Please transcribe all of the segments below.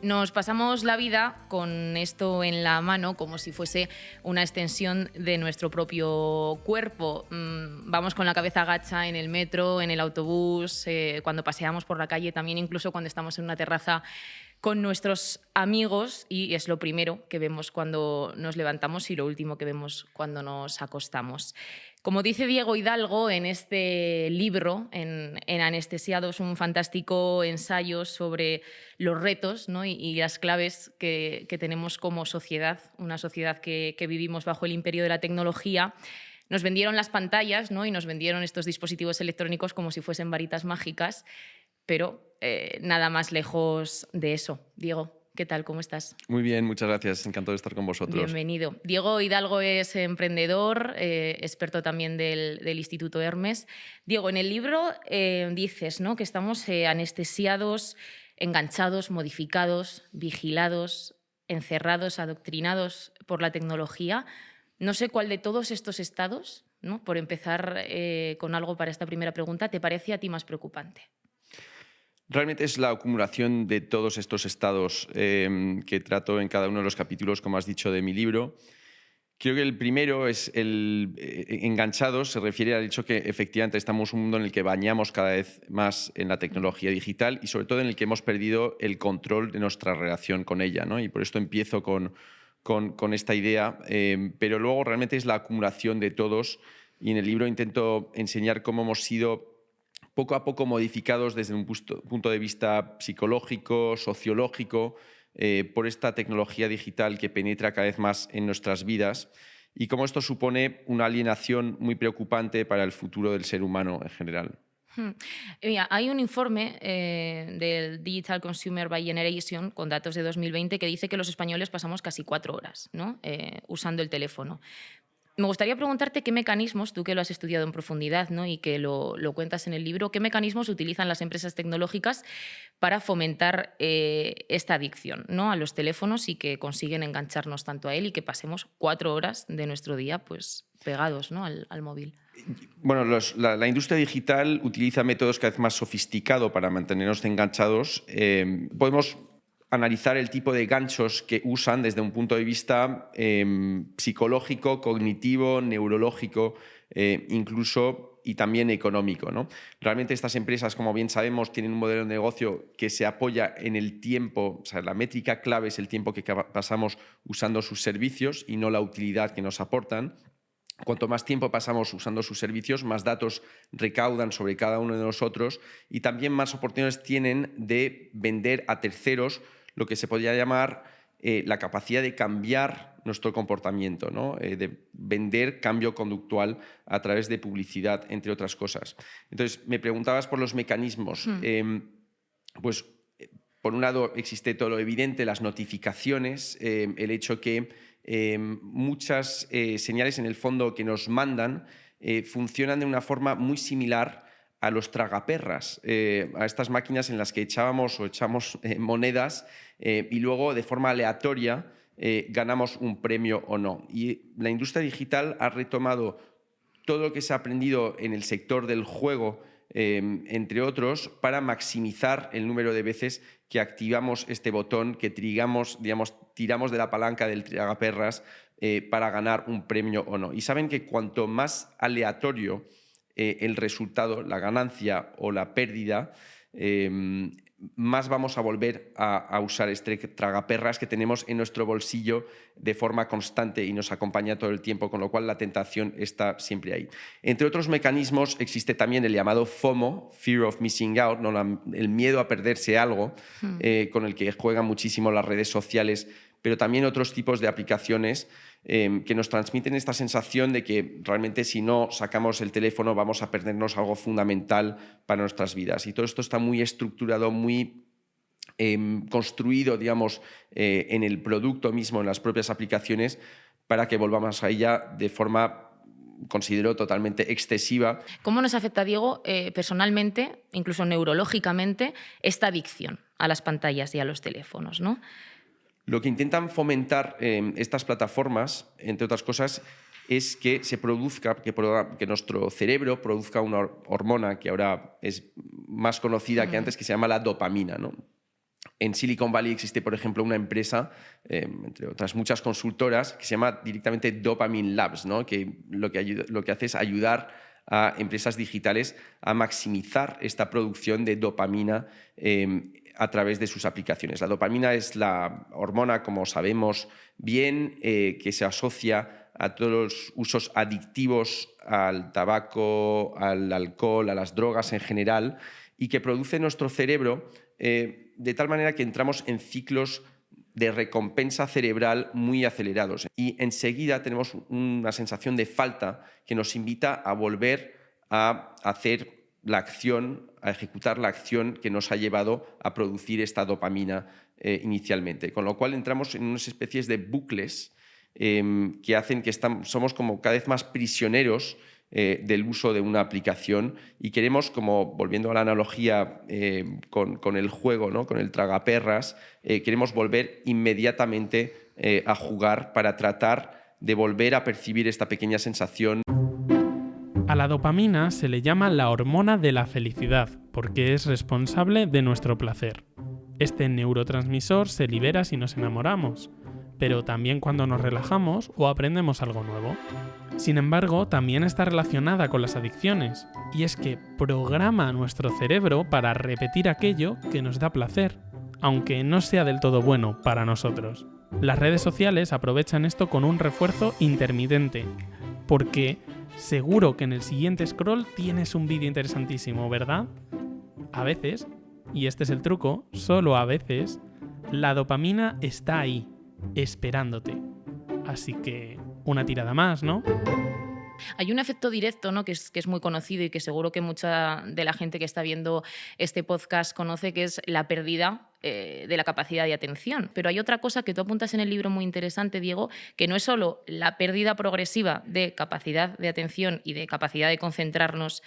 Nos pasamos la vida con esto en la mano como si fuese una extensión de nuestro propio cuerpo. Vamos con la cabeza agacha en el metro, en el autobús, cuando paseamos por la calle, también incluso cuando estamos en una terraza con nuestros amigos, y es lo primero que vemos cuando nos levantamos y lo último que vemos cuando nos acostamos. Como dice Diego Hidalgo en este libro, en Anestesiados, un fantástico ensayo sobre los retos, ¿no? y las claves que tenemos como sociedad, una sociedad que vivimos bajo el imperio de la tecnología. Nos vendieron las pantallas, ¿no? Y nos vendieron estos dispositivos electrónicos como si fuesen varitas mágicas, pero nada más lejos de eso. Diego, ¿qué tal? ¿Cómo estás? Muy bien, muchas gracias. Encantado de estar con vosotros. Bienvenido. Diego Hidalgo es emprendedor, experto también del Instituto Hermes. Diego, en el libro dices, ¿no?, que estamos anestesiados, enganchados, modificados, vigilados, encerrados, adoctrinados por la tecnología. No sé cuál de todos estos estados, ¿no?, por empezar con algo para esta primera pregunta, ¿te parece a ti más preocupante? Realmente es la acumulación de todos estos estados que trato en cada uno de los capítulos, como has dicho, de mi libro. Creo que el primero es el enganchados, se refiere al hecho que efectivamente estamos en un mundo en el que bañamos cada vez más en la tecnología digital y sobre todo en el que hemos perdido el control de nuestra relación con ella, ¿no? Y por esto empiezo con esta idea, pero luego realmente es la acumulación de todos, y en el libro intento enseñar cómo hemos sido poco a poco modificados desde un punto de vista psicológico, sociológico, por esta tecnología digital que penetra cada vez más en nuestras vidas, y cómo esto supone una alienación muy preocupante para el futuro del ser humano en general. Mira, hay un informe del Digital Consumer by Generation con datos de 2020 que dice que los españoles pasamos casi 4 horas, ¿no?, usando el teléfono. Me gustaría preguntarte qué mecanismos, tú que lo has estudiado en profundidad, ¿no?, y que lo cuentas en el libro, qué mecanismos utilizan las empresas tecnológicas para fomentar esta adicción, ¿no?, a los teléfonos, y que consiguen engancharnos tanto a él y que pasemos 4 horas de nuestro día pues, pegados, ¿no?, al móvil. Bueno, la industria digital utiliza métodos cada vez más sofisticados para mantenernos enganchados. Podemos analizar el tipo de ganchos que usan desde un punto de vista psicológico, cognitivo, neurológico, incluso, y también económico, ¿no? Realmente estas empresas, como bien sabemos, tienen un modelo de negocio que se apoya en el tiempo, o sea, la métrica clave es el tiempo que pasamos usando sus servicios y no la utilidad que nos aportan. Cuanto más tiempo pasamos usando sus servicios, más datos recaudan sobre cada uno de nosotros, y también más oportunidades tienen de vender a terceros lo que se podría llamar la capacidad de cambiar nuestro comportamiento, ¿no? De vender cambio conductual a través de publicidad, entre otras cosas. Entonces, me preguntabas por los mecanismos. Pues, por un lado, existe todo lo evidente, las notificaciones, el hecho que muchas señales en el fondo que nos mandan funcionan de una forma muy similar a los tragaperras, a estas máquinas en las que echamos monedas y luego de forma aleatoria ganamos un premio o no. Y la industria digital ha retomado todo lo que se ha aprendido en el sector del juego, entre otros, para maximizar el número de veces que activamos este botón, que tiramos de la palanca del tragaperras para ganar un premio o no. Y saben que cuanto más aleatorio el resultado, la ganancia o la pérdida, más vamos a volver a usar este tragaperras que tenemos en nuestro bolsillo de forma constante y nos acompaña todo el tiempo, con lo cual la tentación está siempre ahí. Entre otros mecanismos existe también el llamado FOMO, Fear of Missing Out, ¿no? El miedo a perderse algo, con el que juegan muchísimo las redes sociales, pero también otros tipos de aplicaciones que nos transmiten esta sensación de que realmente si no sacamos el teléfono vamos a perdernos algo fundamental para nuestras vidas. Y todo esto está muy estructurado, muy construido, digamos, en el producto mismo, en las propias aplicaciones, para que volvamos a ella de forma, considero, totalmente excesiva. ¿Cómo nos afecta, Diego, personalmente, incluso neurológicamente, esta adicción a las pantallas y a los teléfonos, ¿no? Lo que intentan fomentar estas plataformas, entre otras cosas, es que se produzca, que nuestro cerebro produzca una hormona que ahora es más conocida que antes, que se llama la dopamina, ¿no? En Silicon Valley existe, por ejemplo, una empresa, entre otras muchas consultoras, que se llama directamente Dopamine Labs, ¿no? Que lo que hace es ayudar a empresas digitales a maximizar esta producción de dopamina a través de sus aplicaciones. La dopamina es la hormona, como sabemos bien, que se asocia a todos los usos adictivos al tabaco, al alcohol, a las drogas en general, y que produce nuestro cerebro de tal manera que entramos en ciclos de recompensa cerebral muy acelerados. Y enseguida tenemos una sensación de falta que nos invita a volver a hacer la acción, a ejecutar la acción que nos ha llevado a producir esta dopamina inicialmente. Con lo cual entramos en unas especies de bucles que hacen que somos como cada vez más prisioneros del uso de una aplicación y queremos, como volviendo a la analogía con el juego, ¿no? Con el tragaperras, queremos volver inmediatamente a jugar para tratar de volver a percibir esta pequeña sensación. A la dopamina se le llama la hormona de la felicidad porque es responsable de nuestro placer. Este neurotransmisor se libera si nos enamoramos, pero también cuando nos relajamos o aprendemos algo nuevo. Sin embargo, también está relacionada con las adicciones, y es que programa nuestro cerebro para repetir aquello que nos da placer, aunque no sea del todo bueno para nosotros. Las redes sociales aprovechan esto con un refuerzo intermitente, porque seguro que en el siguiente scroll tienes un vídeo interesantísimo, ¿verdad? A veces, y este es el truco, solo a veces, la dopamina está ahí, esperándote. Así que una tirada más, ¿no? Hay un efecto directo, ¿no? que es muy conocido y que seguro que mucha de la gente que está viendo este podcast conoce, que es la pérdida de la capacidad de atención. Pero hay otra cosa que tú apuntas en el libro muy interesante, Diego, que no es solo la pérdida progresiva de capacidad de atención y de capacidad de concentrarnos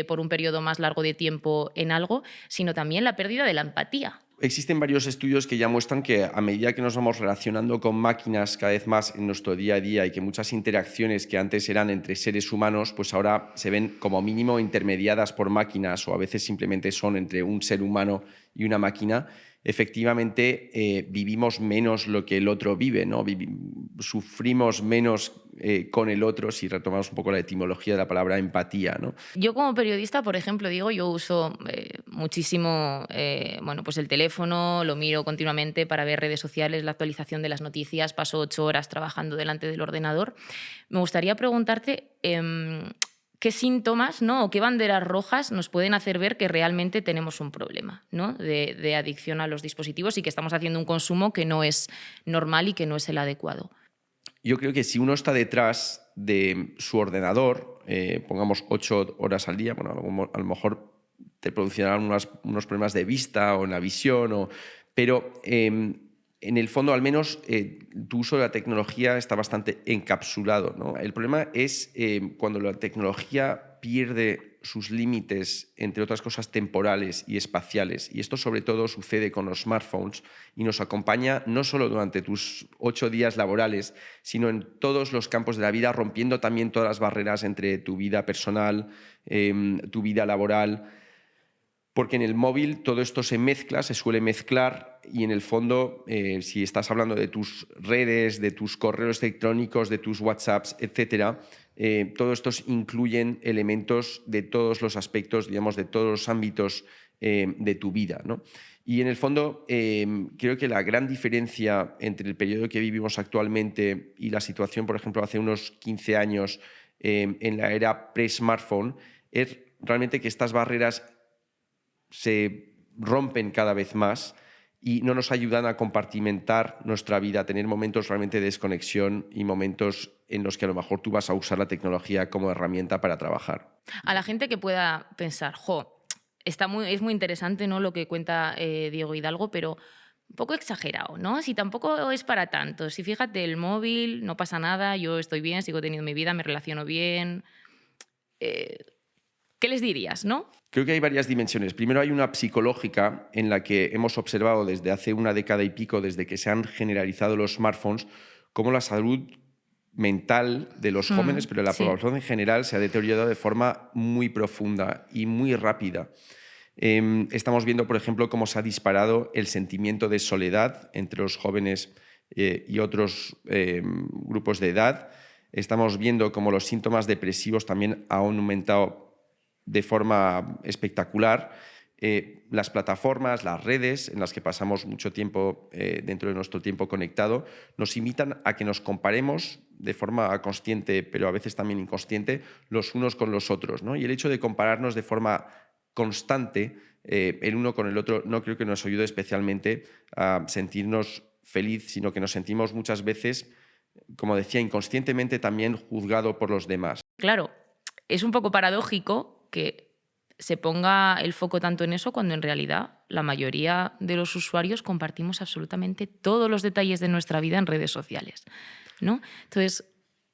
por un periodo más largo de tiempo en algo, sino también la pérdida de la empatía. Existen varios estudios que ya muestran que a medida que nos vamos relacionando con máquinas cada vez más en nuestro día a día y que muchas interacciones que antes eran entre seres humanos, pues ahora se ven como mínimo intermediadas por máquinas o a veces simplemente son entre un ser humano y una máquina, efectivamente vivimos menos lo que el otro vive, ¿no? Sufrimos menos con el otro, si retomamos un poco la etimología de la palabra empatía, ¿no? Yo como periodista, por ejemplo, digo, yo uso muchísimo pues el teléfono, lo miro continuamente para ver redes sociales, la actualización de las noticias, paso 8 horas trabajando delante del ordenador. Me gustaría preguntarte qué síntomas, ¿no? o qué banderas rojas nos pueden hacer ver que realmente tenemos un problema, ¿no? de adicción a los dispositivos y que estamos haciendo un consumo que no es normal y que no es el adecuado. Yo creo que si uno está detrás de su ordenador, pongamos 8 horas al día, bueno, a lo mejor te producirán unos problemas de vista o en la visión, pero en el fondo al menos tu uso de la tecnología está bastante encapsulado, ¿no? El problema es cuando la tecnología pierde sus límites, entre otras cosas temporales y espaciales, y esto sobre todo sucede con los smartphones y nos acompaña no solo durante tus 8 días laborales, sino en todos los campos de la vida, rompiendo también todas las barreras entre tu vida personal, tu vida laboral, porque en el móvil todo esto se mezcla, se suele mezclar y en el fondo, si estás hablando de tus redes, de tus correos electrónicos, de tus WhatsApps, etcétera, todos estos incluyen elementos de todos los aspectos, digamos, de todos los ámbitos de tu vida, ¿no? Y en el fondo, creo que la gran diferencia entre el periodo que vivimos actualmente y la situación, por ejemplo, hace unos 15 años en la era pre-smartphone, es realmente que estas barreras se rompen cada vez más y no nos ayudan a compartimentar nuestra vida, a tener momentos realmente de desconexión y momentos en los que a lo mejor tú vas a usar la tecnología como herramienta para trabajar. A la gente que pueda pensar, es muy interesante, ¿no? lo que cuenta Diego Hidalgo, pero un poco exagerado, ¿no? Si tampoco es para tanto. Si fíjate, el móvil, no pasa nada, yo estoy bien, sigo teniendo mi vida, me relaciono bien. ¿Qué les dirías, no? Creo que hay varias dimensiones. Primero hay una psicológica en la que hemos observado desde hace una década y pico, desde que se han generalizado los smartphones, cómo la salud mental de los jóvenes, pero de la población en general, se ha deteriorado de forma muy profunda y muy rápida. Estamos viendo, por ejemplo, cómo se ha disparado el sentimiento de soledad entre los jóvenes y otros grupos de edad. Estamos viendo cómo los síntomas depresivos también han aumentado de forma espectacular. Las plataformas, las redes en las que pasamos mucho tiempo dentro de nuestro tiempo conectado, nos invitan a que nos comparemos de forma consciente, pero a veces también inconsciente, los unos con los otros, ¿no? Y el hecho de compararnos de forma constante el uno con el otro no creo que nos ayude especialmente a sentirnos feliz, sino que nos sentimos muchas veces, como decía, inconscientemente también juzgado por los demás. Claro, es un poco paradójico que se ponga el foco tanto en eso cuando en realidad la mayoría de los usuarios compartimos absolutamente todos los detalles de nuestra vida en redes sociales, ¿no? Entonces,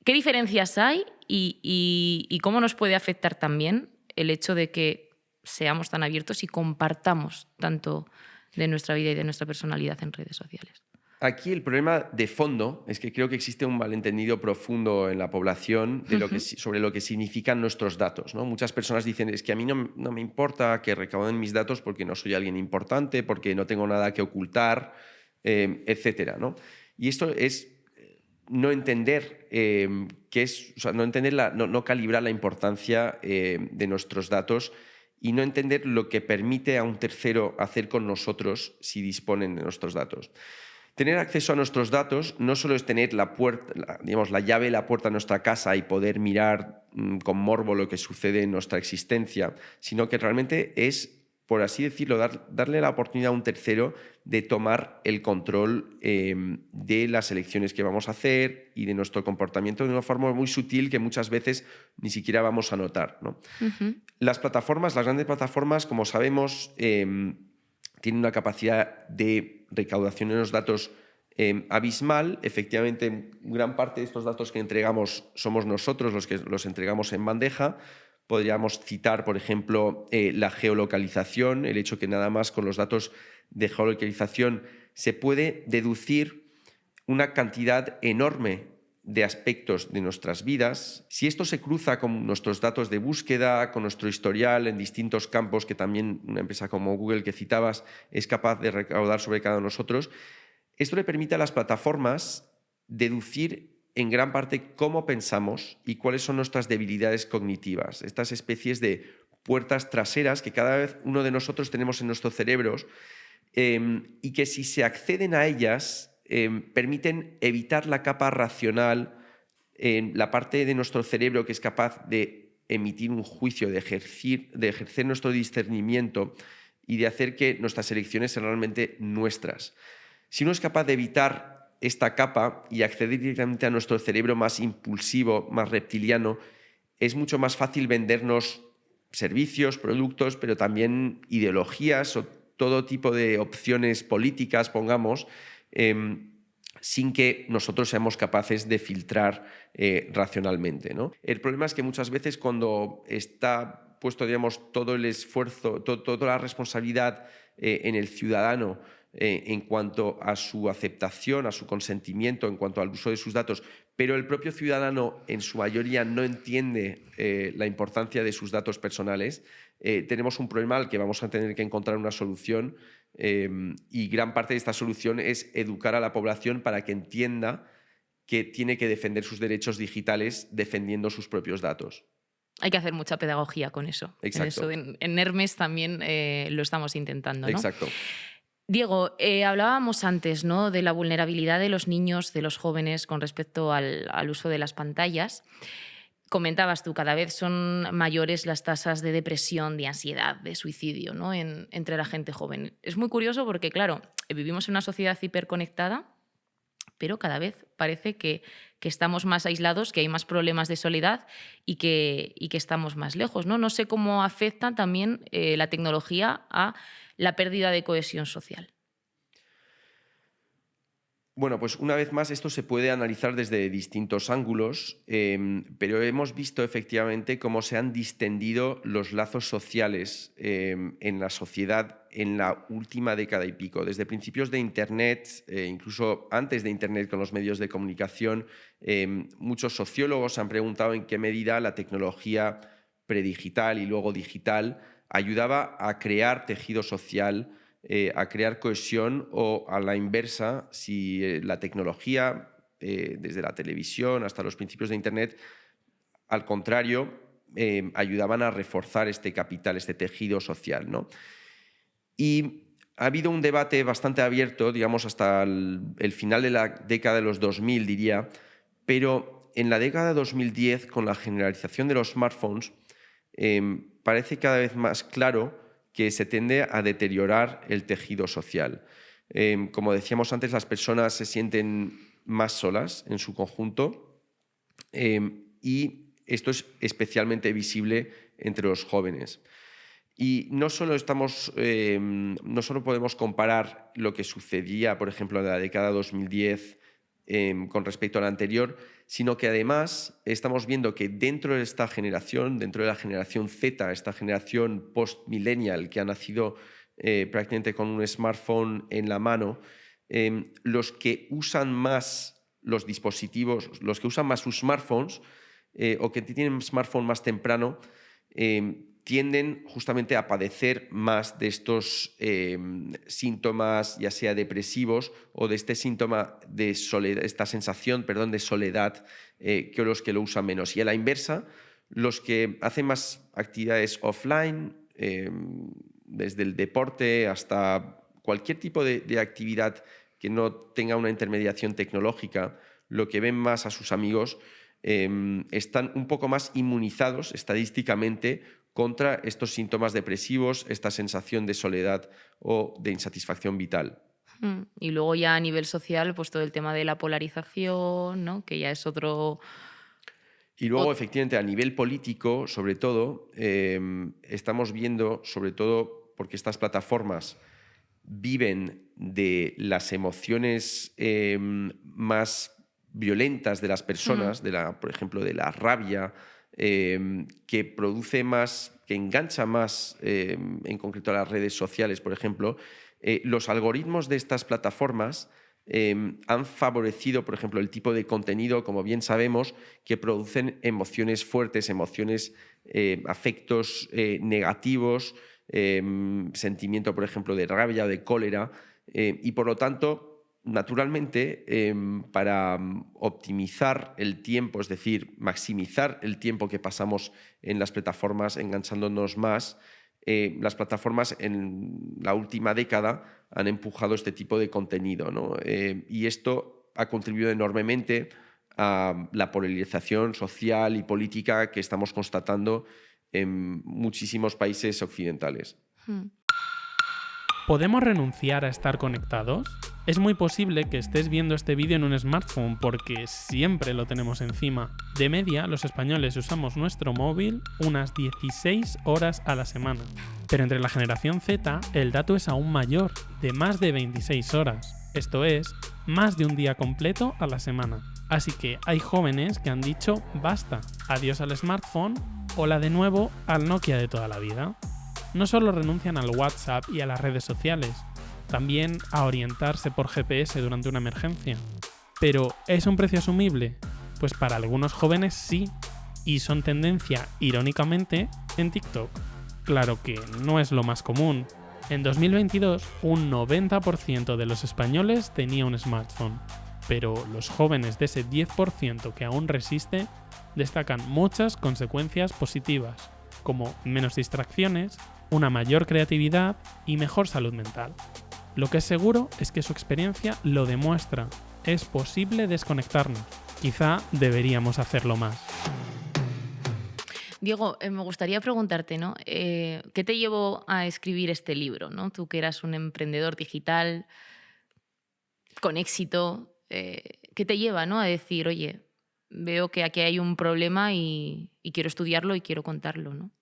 ¿qué diferencias hay y cómo nos puede afectar también el hecho de que seamos tan abiertos y compartamos tanto de nuestra vida y de nuestra personalidad en redes sociales? Aquí el problema de fondo es que creo que existe un malentendido profundo en la población de sobre lo que significan nuestros datos, ¿no? Muchas personas dicen, es que a mí no me importa que recauden mis datos porque no soy alguien importante, porque no tengo nada que ocultar, etcétera, ¿no? Y esto es no entender no calibrar la importancia de nuestros datos y no entender lo que permite a un tercero hacer con nosotros si disponen de nuestros datos. Tener acceso a nuestros datos no solo es tener la llave de la puerta a nuestra casa y poder mirar con morbo lo que sucede en nuestra existencia, sino que realmente es, por así decirlo, darle la oportunidad a un tercero de tomar el control de las elecciones que vamos a hacer y de nuestro comportamiento de una forma muy sutil que muchas veces ni siquiera vamos a notar, ¿no? Las grandes plataformas, como sabemos, tienen una capacidad de recaudación de los datos abismal. Efectivamente, gran parte de estos datos que entregamos somos nosotros los que los entregamos en bandeja. Podríamos citar, por ejemplo, la geolocalización, el hecho que nada más con los datos de geolocalización se puede deducir una cantidad enorme de aspectos de nuestras vidas. Si esto se cruza con nuestros datos de búsqueda, con nuestro historial en distintos campos que también una empresa como Google que citabas es capaz de recaudar sobre cada uno de nosotros, esto le permite a las plataformas deducir en gran parte cómo pensamos y cuáles son nuestras debilidades cognitivas, estas especies de puertas traseras que cada vez uno de nosotros tenemos en nuestros cerebros y que si se acceden a ellas permiten evitar la capa racional, la parte de nuestro cerebro que es capaz de emitir un juicio, de ejercer nuestro discernimiento y de hacer que nuestras elecciones sean realmente nuestras. Si uno es capaz de evitar esta capa y acceder directamente a nuestro cerebro más impulsivo, más reptiliano, es mucho más fácil vendernos servicios, productos, pero también ideologías o todo tipo de opciones políticas, pongamos, sin que nosotros seamos capaces de filtrar racionalmente, ¿no? El problema es que muchas veces cuando está puesto, digamos, todo el esfuerzo, toda la responsabilidad en el ciudadano en cuanto a su aceptación, a su consentimiento, en cuanto al uso de sus datos, pero el propio ciudadano en su mayoría no entiende la importancia de sus datos personales, tenemos un problema al que vamos a tener que encontrar una solución y gran parte de esta solución es educar a la población para que entienda que tiene que defender sus derechos digitales defendiendo sus propios datos. Hay que hacer mucha pedagogía con eso. Exacto. En Hermes también lo estamos intentando, ¿no? Exacto. Diego, hablábamos antes, ¿no?, de la vulnerabilidad de los niños, de los jóvenes con respecto al uso de las pantallas. Comentabas tú, cada vez son mayores las tasas de depresión, de ansiedad, de suicidio, ¿no?, entre la gente joven. Es muy curioso porque, claro, vivimos en una sociedad hiperconectada, pero cada vez parece que estamos más aislados, que hay más problemas de soledad y que estamos más lejos, ¿no? No sé cómo afecta también la tecnología a la pérdida de cohesión social. Bueno, pues una vez más esto se puede analizar desde distintos ángulos, pero hemos visto efectivamente cómo se han distendido los lazos sociales en la sociedad en la última década y pico. Desde principios de Internet, incluso antes de Internet con los medios de comunicación, muchos sociólogos han preguntado en qué medida la tecnología predigital y luego digital ayudaba a crear tejido social, a crear cohesión, o a la inversa, si la tecnología, desde la televisión hasta los principios de Internet, al contrario, ayudaban a reforzar este capital, este tejido social, ¿no? Y ha habido un debate bastante abierto, digamos, hasta el final de la década de los 2000, diría, pero en la década de 2010, con la generalización de los smartphones, parece cada vez más claro que se tiende a deteriorar el tejido social. Como decíamos antes, las personas se sienten más solas en su conjunto, y esto es especialmente visible entre los jóvenes. Y no solo podemos comparar lo que sucedía, por ejemplo, en la década de 2010 con respecto a la anterior, sino que además estamos viendo que dentro de esta generación, dentro de la generación Z, esta generación post-millennial que ha nacido prácticamente con un smartphone en la mano, los que usan más los dispositivos, los que usan más sus smartphones, o que tienen un smartphone más temprano, tienden justamente a padecer más de estos síntomas, ya sea depresivos, o de este síntoma de soledad, esta sensación, de soledad, que los que lo usan menos. Y a la inversa, los que hacen más actividades offline, desde el deporte hasta cualquier tipo de actividad que no tenga una intermediación tecnológica, lo que ven más a sus amigos, están un poco más inmunizados estadísticamente contra estos síntomas depresivos, esta sensación de soledad o de insatisfacción vital. Y luego ya a nivel social, pues todo el tema de la polarización, ¿no? Que ya es otro... Y luego, efectivamente, a nivel político, sobre todo, estamos viendo, sobre todo porque estas plataformas viven de las emociones más violentas de las personas, por ejemplo, de la rabia, que produce más, que engancha más, en concreto a las redes sociales, por ejemplo. Los algoritmos de estas plataformas han favorecido, por ejemplo, el tipo de contenido, como bien sabemos, que producen emociones fuertes, emociones, afectos negativos, sentimiento, por ejemplo, de rabia o de cólera, y por lo tanto, naturalmente, para optimizar el tiempo, es decir, maximizar el tiempo que pasamos en las plataformas enganchándonos más, las plataformas en la última década han empujado este tipo de contenido, ¿no? Y esto ha contribuido enormemente a la polarización social y política que estamos constatando en muchísimos países occidentales. ¿Podemos renunciar a estar conectados? Es muy posible que estés viendo este vídeo en un smartphone porque siempre lo tenemos encima. De media, los españoles usamos nuestro móvil unas 16 horas a la semana. Pero entre la generación Z, el dato es aún mayor, de más de 26 horas. Esto es, más de un día completo a la semana. Así que hay jóvenes que han dicho basta, adiós al smartphone, hola de nuevo al Nokia de toda la vida. No solo renuncian al WhatsApp y a las redes sociales, también a orientarse por GPS durante una emergencia. ¿Pero es un precio asumible? Pues para algunos jóvenes sí, y son tendencia, irónicamente, en TikTok. Claro que no es lo más común. En 2022, un 90% de los españoles tenía un smartphone, pero los jóvenes de ese 10% que aún resiste destacan muchas consecuencias positivas, como menos distracciones, una mayor creatividad y mejor salud mental. Lo que es seguro es que su experiencia lo demuestra. Es posible desconectarnos. Quizá deberíamos hacerlo más. Diego, me gustaría preguntarte, ¿no? ¿Qué te llevó a escribir este libro, ¿no? Tú que eras un emprendedor digital con éxito, ¿qué te lleva, ¿no? a decir, oye, veo que aquí hay un problema y quiero estudiarlo y quiero contarlo, ¿no?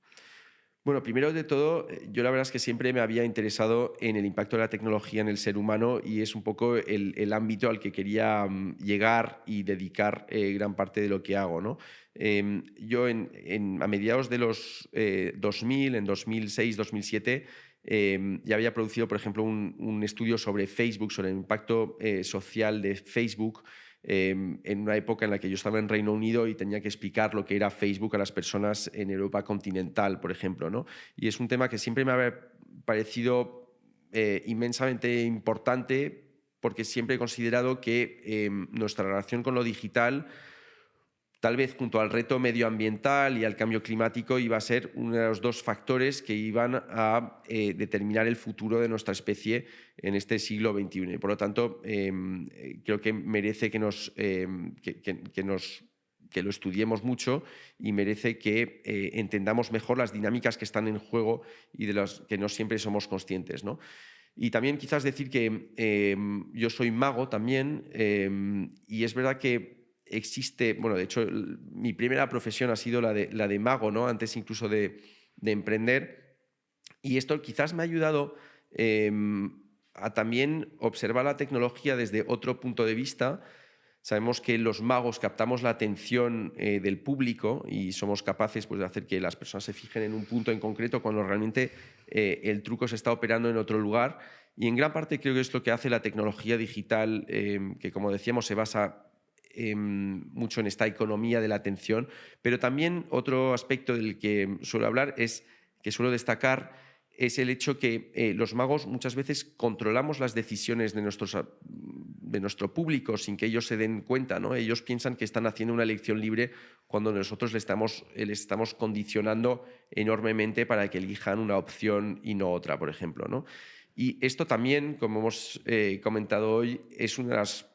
Bueno, primero de todo, yo la verdad es que siempre me había interesado en el impacto de la tecnología en el ser humano, y es un poco el ámbito al que quería llegar y dedicar gran parte de lo que hago, ¿no? Yo a mediados de los 2000, en 2006, 2007, ya había producido, por ejemplo, un estudio sobre Facebook, sobre el impacto social de Facebook, en una época en la que yo estaba en Reino Unido y tenía que explicar lo que era Facebook a las personas en Europa continental, por ejemplo, ¿no? Y es un tema que siempre me ha parecido inmensamente importante, porque siempre he considerado que nuestra relación con lo digital, tal vez junto al reto medioambiental y al cambio climático, iba a ser uno de los dos factores que iban a determinar el futuro de nuestra especie en este siglo XXI. Y por lo tanto, creo que merece que lo estudiemos mucho y merece que entendamos mejor las dinámicas que están en juego y de las que no siempre somos conscientes, ¿no? Y también quizás decir que yo soy mago también, y es verdad que existe, bueno, de hecho, mi primera profesión ha sido la de mago, ¿no? Antes incluso de emprender. Y esto quizás me ha ayudado a también observar la tecnología desde otro punto de vista. Sabemos que los magos captamos la atención del público y somos capaces, pues, de hacer que las personas se fijen en un punto en concreto cuando realmente el truco se está operando en otro lugar. Y en gran parte creo que es lo que hace la tecnología digital, que, como decíamos, se basa mucho en esta economía de la atención. Pero también otro aspecto del que suelo hablar que suelo destacar es el hecho que los magos muchas veces controlamos las decisiones de nuestro público sin que ellos se den cuenta, ¿no? Ellos piensan que están haciendo una elección libre cuando nosotros les estamos condicionando enormemente para que elijan una opción y no otra, por ejemplo, ¿no? Y esto también, como hemos comentado hoy, es una de las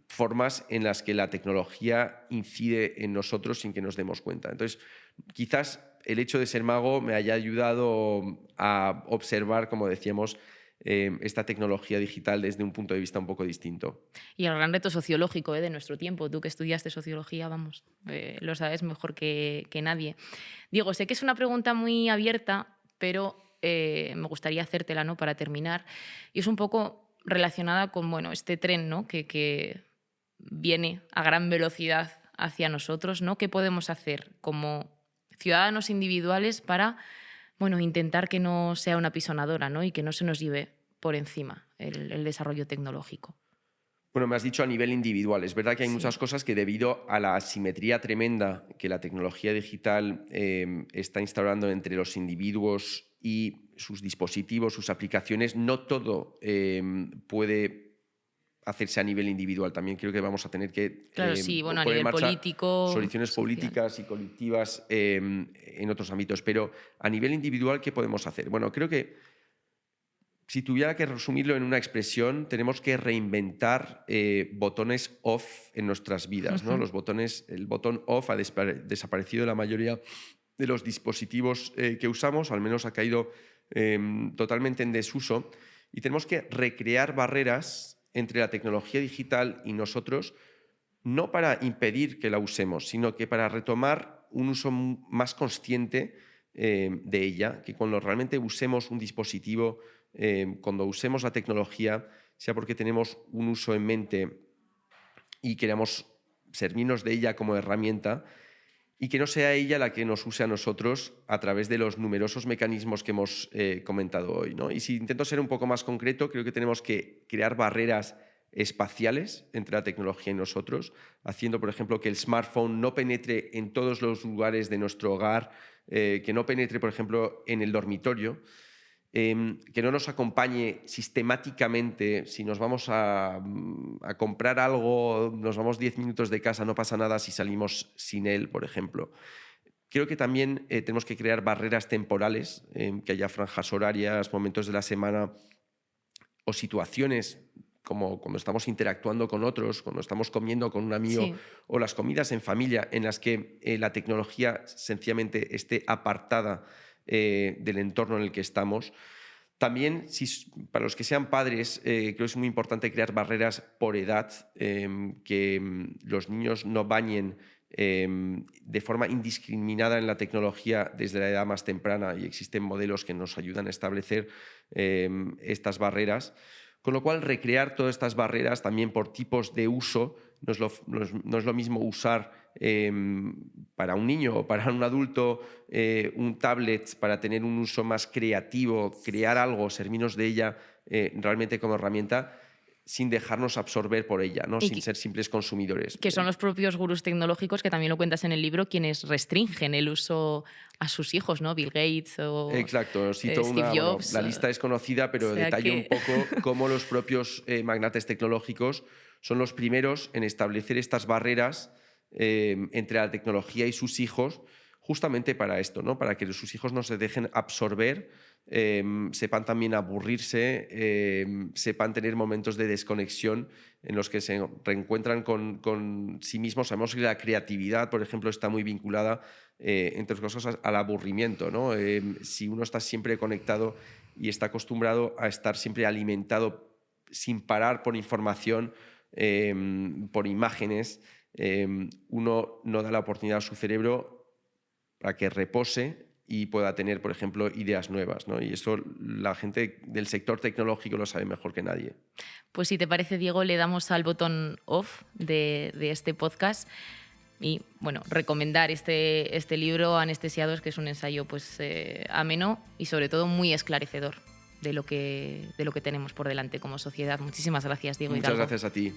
formas en las que la tecnología incide en nosotros sin que nos demos cuenta. Entonces, quizás el hecho de ser mago me haya ayudado a observar, como decíamos, esta tecnología digital desde un punto de vista un poco distinto. Y el gran reto sociológico de nuestro tiempo. Tú que estudiaste sociología, vamos, lo sabes mejor que nadie. Diego, sé que es una pregunta muy abierta, pero me gustaría hacértela, ¿no?, para terminar. Y es un poco relacionada con, bueno, este tren, ¿no?, que viene a gran velocidad hacia nosotros, ¿no? ¿Qué podemos hacer como ciudadanos individuales para, bueno, intentar que no sea una pisonadora, ¿no?, y que no se nos lleve por encima el desarrollo tecnológico? Bueno, me has dicho a nivel individual. Es verdad que hay Sí. muchas cosas que, debido a la asimetría tremenda que la tecnología digital está instaurando entre los individuos y sus dispositivos, sus aplicaciones, no todo puede hacerse a nivel individual. También creo que vamos a tener que Claro, sí, bueno, a poner en nivel marcha político, soluciones social. políticas y colectivas en otros ámbitos. Pero a nivel individual, ¿qué podemos hacer? Bueno, creo que, si tuviera que resumirlo en una expresión, tenemos que reinventar botones off en nuestras vidas, ¿no? El botón off ha desaparecido de la mayoría de los dispositivos que usamos, al menos ha caído totalmente en desuso, y tenemos que recrear barreras entre la tecnología digital y nosotros, no para impedir que la usemos, sino que para retomar un uso más consciente de ella, que cuando realmente usemos un dispositivo, cuando usemos la tecnología, sea porque tenemos un uso en mente y queramos servirnos de ella como herramienta, y que no sea ella la que nos use a nosotros a través de los numerosos mecanismos que hemos comentado hoy, ¿no? Y si intento ser un poco más concreto, creo que tenemos que crear barreras espaciales entre la tecnología y nosotros, haciendo, por ejemplo, que el smartphone no penetre en todos los lugares de nuestro hogar, que no penetre, por ejemplo, en el dormitorio, que no nos acompañe sistemáticamente. Si nos vamos a comprar algo, nos vamos 10 minutos de casa, no pasa nada si salimos sin él, por ejemplo. Creo que también tenemos que crear barreras temporales, que haya franjas horarias, momentos de la semana o situaciones como cuando estamos interactuando con otros, cuando estamos comiendo con un amigo, Sí. o las comidas en familia, en las que la tecnología sencillamente esté apartada del entorno en el que estamos. También, para los que sean padres, creo que es muy importante crear barreras por edad, que los niños no bañen de forma indiscriminada en la tecnología desde la edad más temprana, y existen modelos que nos ayudan a establecer estas barreras. Con lo cual, recrear todas estas barreras también por tipos de uso. No es lo mismo usar para un niño o para un adulto un tablet para tener un uso más creativo, crear algo, servirnos de ella realmente como herramienta, sin dejarnos absorber por ella, ¿no? Y Sin ser simples consumidores. Que son los propios gurús tecnológicos, que también lo cuentas en el libro, quienes restringen el uso a sus hijos, ¿no? Bill Gates o Exacto, cito Steve Jobs. La lista es conocida, pero detallo un poco cómo los propios magnates tecnológicos son los primeros en establecer estas barreras entre la tecnología y sus hijos, justamente para esto, ¿no? Para que sus hijos no se dejen absorber, sepan también aburrirse, sepan tener momentos de desconexión en los que se reencuentran con sí mismos. Sabemos que la creatividad, por ejemplo, está muy vinculada, entre otras cosas, al aburrimiento, ¿no? Si uno está siempre conectado y está acostumbrado a estar siempre alimentado sin parar por información, por imágenes, uno no da la oportunidad a su cerebro para que repose y pueda tener, por ejemplo, ideas nuevas, ¿no? Y eso la gente del sector tecnológico lo sabe mejor que nadie. Pues si te parece, Diego, le damos al botón off de este podcast y, bueno, recomendar este libro, Anestesiados, que es un ensayo pues, ameno y sobre todo muy esclarecedor de lo que tenemos por delante como sociedad. Muchísimas gracias, Diego. Muchas gracias a ti.